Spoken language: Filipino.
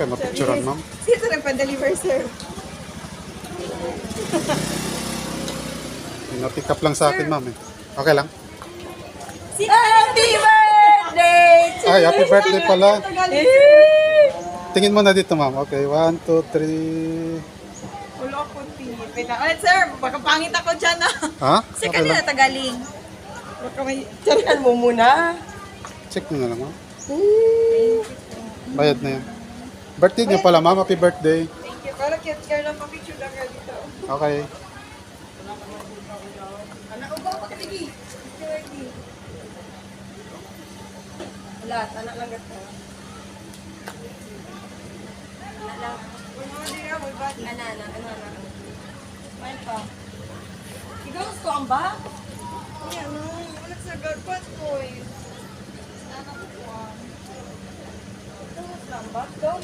kay mapicturean, ma'am. Sino nagpa-deliver, sir? Pina-pick up lang sa akin, ma'am. Eh. Okay lang? Happy birthday to Ay, happy birthday pala. you! Tingin mo na dito, ma'am. Okay, 1, 2, 3. Wala ko tingin. Wait lang. Ulit, sir. Baka pangit ako dyan, ah. Ha? Kasi Okay kanina lang. tagaling. Baka may... Tarihan mo muna. Check nyo na lang, ma'am. Bayad na yan. Birthday niyo pala, ma'am. Happy birthday. Thank you. Para cute girl lang. Papicture lang girl dito. Okay. Anak, ugaw pa kaligi. Wala, anak lang gato. Anak lang. Ano. Main pa. Ikaw gusto ang ba? Ano? Wala sa garpat ko eh. Anak ko. Ikaw gusto ang ba? Ikaw